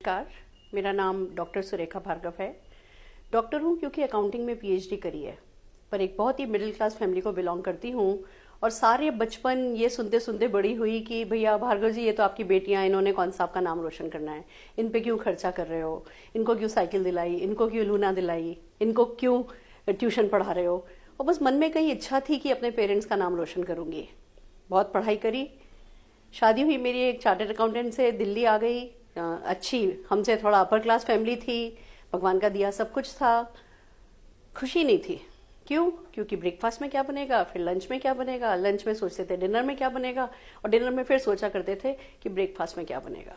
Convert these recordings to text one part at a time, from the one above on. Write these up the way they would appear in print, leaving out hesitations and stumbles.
नमस्कार। मेरा नाम डॉक्टर सुरेखा भार्गव है। डॉक्टर हूँ क्योंकि अकाउंटिंग में पीएचडी करी है, पर एक बहुत ही मिडिल क्लास फैमिली को बिलोंग करती हूँ और सारे बचपन ये सुनते सुनते बड़ी हुई कि भैया भार्गव जी, ये तो आपकी बेटियाँ, इन्होंने कौन सा आपका नाम रोशन करना है, इन पे क्यों खर्चा कर रहे हो, इनको क्यों साइकिल दिलाई, इनको क्यों लूना दिलाई, इनको क्यों ट्यूशन पढ़ा रहे हो। और बस मन में कहीं इच्छा थी कि अपने पेरेंट्स का नाम रोशन करूँगी। बहुत पढ़ाई करी, शादी हुई मेरी एक चार्टर्ड अकाउंटेंट से, दिल्ली आ गई। अच्छी, हमसे थोड़ा अपर क्लास फैमिली थी, भगवान का दिया सब कुछ था, खुशी नहीं थी। क्यों? क्योंकि ब्रेकफास्ट में क्या बनेगा, फिर लंच में क्या बनेगा, लंच में सोचते थे डिनर में क्या बनेगा, और डिनर में फिर सोचा करते थे कि ब्रेकफास्ट में क्या बनेगा।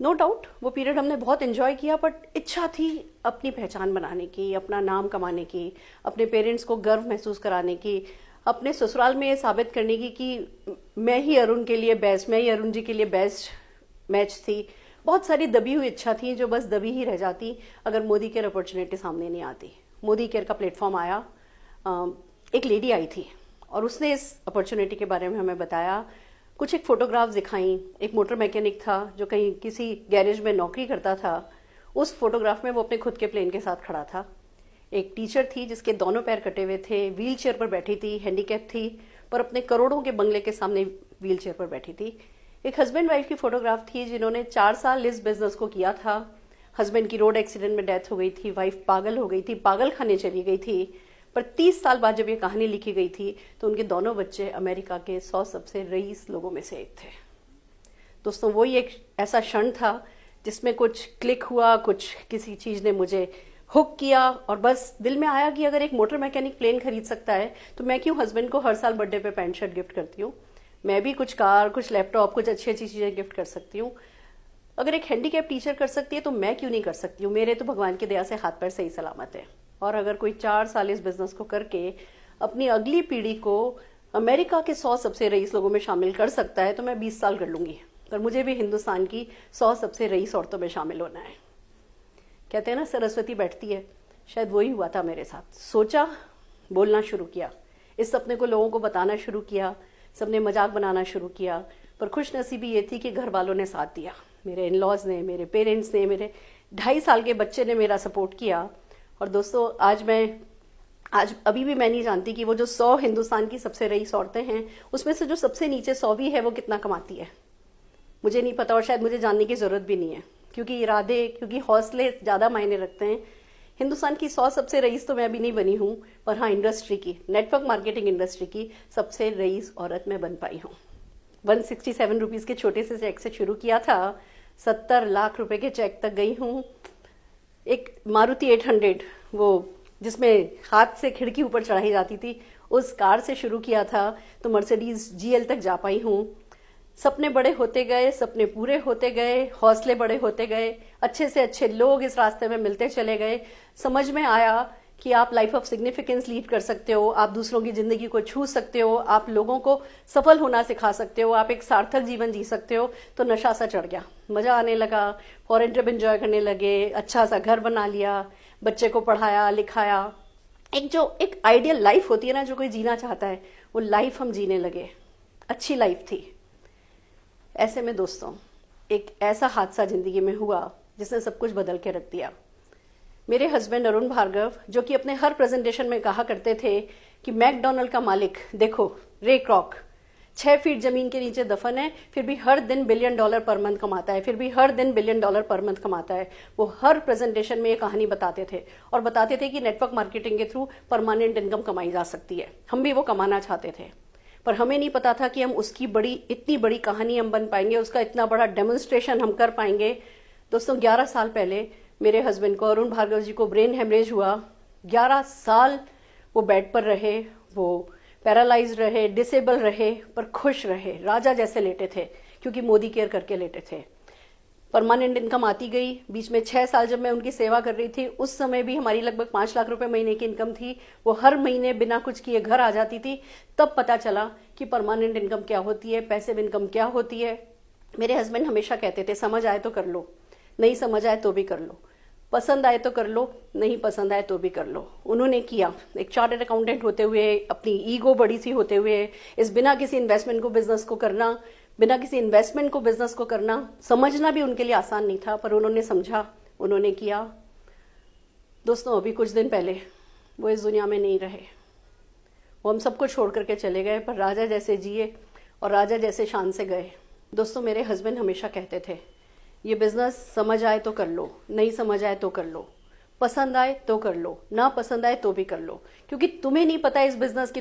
नो डाउट वो पीरियड हमने बहुत एंजॉय किया, बट इच्छा थी अपनी पहचान बनाने की, अपना नाम कमाने की, अपने पेरेंट्स को गर्व महसूस कराने की, अपने ससुराल में ये साबित करने की कि मैं ही अरुण के लिए बेस्ट, मैं ही अरुण जी के लिए बेस्ट मैच थी। बहुत सारी दबी हुई इच्छा थी जो बस दबी ही रह जाती अगर मोदी केयर अपॉर्चुनिटी सामने नहीं आती। मोदी केयर का प्लेटफॉर्म आया, एक लेडी आई थी और उसने इस अपॉर्चुनिटी के बारे में हमें बताया, कुछ एक फोटोग्राफ दिखाई। एक मोटर मैकेनिक था जो कहीं किसी गैरेज में नौकरी करता था, उस फोटोग्राफ में वो अपने खुद के प्लेन के साथ खड़ा था। एक टीचर थी जिसके दोनों पैर कटे हुए थे, व्हील चेयर पर बैठी थी, हैंडीकैप थी, पर अपने करोड़ों के बंगले के सामने व्हील चेयर पर बैठी थी। एक हस्बैंड वाइफ की फोटोग्राफ थी जिन्होंने 4 साल इस बिजनेस को किया था। हस्बैंड की रोड एक्सीडेंट में डेथ हो गई थी, वाइफ पागल हो गई थी, पागल खाने चली गई थी, पर 30 साल बाद जब ये कहानी लिखी गई थी तो उनके दोनों बच्चे अमेरिका के 100 सबसे रईस लोगों में से एक थे। दोस्तों, वही एक ऐसा क्षण था जिसमें कुछ क्लिक हुआ, कुछ किसी चीज ने मुझे हुक किया और बस दिल में आया कि अगर एक मोटर मैकेनिक प्लेन खरीद सकता है तो मैं क्यों हस्बैंड को हर साल बर्थडे पे पैंट शर्ट गिफ्ट करती हूँ। मैं भी कुछ कार, कुछ लैपटॉप, कुछ अच्छी अच्छी चीजें गिफ्ट कर सकती हूँ। अगर एक हैंडीकैप टीचर कर सकती है तो मैं क्यों नहीं कर सकती हूँ। मेरे तो भगवान की दया से हाथ पैर सही सलामत है, और अगर कोई 4 साल इस बिजनेस को करके अपनी अगली पीढ़ी को अमेरिका के 100 सबसे रईस लोगों में शामिल कर सकता है तो मैं 20 साल कर लूंगी, पर मुझे भी हिंदुस्तान की 100 सबसे रईस औरतों में शामिल होना है। कहते हैं ना, सरस्वती बैठती है, शायद वही हुआ था मेरे साथ। सोचा, बोलना शुरू किया, इस सपने को लोगों को बताना शुरू किया, सबने मजाक बनाना शुरू किया, पर खुशनसीबी ये थी कि घर वालों ने साथ दिया। मेरे इन-लॉज ने, मेरे पेरेंट्स ने, मेरे 2.5 साल के बच्चे ने मेरा सपोर्ट किया। और दोस्तों, आज अभी भी मैं नहीं जानती कि वो जो 100 हिंदुस्तान की सबसे रईस औरतें हैं उसमें से जो सबसे नीचे 100वीं है वो कितना कमाती है। मुझे नहीं पता, और शायद मुझे जानने की जरूरत भी नहीं है, क्योंकि इरादे, क्योंकि हौसले ज्यादा मायने रखते हैं। हिंदुस्तान की 100 सबसे रईस तो मैं भी नहीं बनी हूं, पर हाँ, इंडस्ट्री की, नेटवर्क मार्केटिंग इंडस्ट्री की सबसे रईस औरत मैं बन पाई हूँ। 167 रुपीज के छोटे से चेक से शुरू किया था, 70 लाख रुपए के चेक तक गई हूँ। एक मारुति 800, वो जिसमें हाथ से खिड़की ऊपर चढ़ाई जाती थी, उस कार से शुरू किया था तो मर्सिडीज जीएल तक जा पाई हूँ। सपने बड़े होते गए, सपने पूरे होते गए, हौसले बड़े होते गए, अच्छे से अच्छे लोग इस रास्ते में मिलते चले गए। समझ में आया कि आप लाइफ ऑफ सिग्निफिकेंस लीड कर सकते हो, आप दूसरों की जिंदगी को छू सकते हो, आप लोगों को सफल होना सिखा सकते हो, आप एक सार्थक जीवन जी सकते हो। तो नशा सा चढ़ गया, मजा आने लगा, फॉरेन ट्रिप एंजॉय करने लगे, अच्छा सा घर बना लिया, बच्चे को पढ़ाया लिखाया। एक आइडियल लाइफ होती है ना, जो कोई जीना चाहता है, वो लाइफ हम जीने लगे, अच्छी लाइफ थी। ऐसे में दोस्तों, एक ऐसा हादसा जिंदगी में हुआ जिसने सब कुछ बदल के रख दिया। मेरे हस्बैंड अरुण भार्गव, जो कि अपने हर प्रेजेंटेशन में कहा करते थे कि मैकडोनल्ड का मालिक देखो, रे क्रॉक 6 फीट जमीन के नीचे दफन है, फिर भी हर दिन $1 बिलियन पर मंथ कमाता है, फिर भी हर दिन $1 बिलियन पर मंथ कमाता है। वो हर प्रेजेंटेशन में ये कहानी बताते थे, और बताते थे कि नेटवर्क मार्केटिंग के थ्रू परमानेंट इनकम कमाई जा सकती है। हम भी वो कमाना चाहते थे, पर हमें नहीं पता था कि हम उसकी इतनी बड़ी कहानी हम बन पाएंगे, उसका इतना बड़ा डेमोन्स्ट्रेशन हम कर पाएंगे। दोस्तों, 11 साल पहले मेरे हस्बैंड को, अरुण भार्गव जी को, ब्रेन हेमरेज हुआ। 11 साल वो बेड पर रहे, वो पैरालाइज रहे, डिसेबल रहे, पर खुश रहे, राजा जैसे लेटे थे, क्योंकि मोदी केयर करके लेटे थे। परमानेंट इनकम आती गई। बीच में 6 साल जब मैं उनकी सेवा कर रही थी, उस समय भी हमारी लगभग 5 लाख रुपए महीने की इनकम थी। वो हर महीने बिना कुछ किए घर आ जाती थी। तब पता चला कि परमानेंट इनकम क्या होती है, पैसिव इनकम क्या होती है। मेरे हस्बैंड हमेशा कहते थे, समझ आए तो कर लो, नहीं समझ आए तो भी कर लो, पसंद आए तो कर लो, नहीं पसंद आए तो भी कर लो। उन्होंने किया। एक चार्टर्ड अकाउंटेंट होते हुए, अपनी ईगो बड़ी सी होते हुए, इस बिना किसी इन्वेस्टमेंट को, बिजनेस को करना बिना किसी इन्वेस्टमेंट को बिजनेस को करना, समझना भी उनके लिए आसान नहीं था, पर उन्होंने समझा, उन्होंने किया। दोस्तों, अभी कुछ दिन पहले वो इस दुनिया में नहीं रहे। वो हम सबको छोड़ करके चले गए, पर राजा जैसे जिए और राजा जैसे शान से गए। दोस्तों, मेरे हस्बैंड हमेशा कहते थे, ये बिजनेस समझ आए तो कर लो, नहीं समझ आए तो कर लो, पसंद आए तो कर लो, ना पसंद आए तो भी कर लो, क्योंकि तुम्हें नहीं पता इस बिजनेस की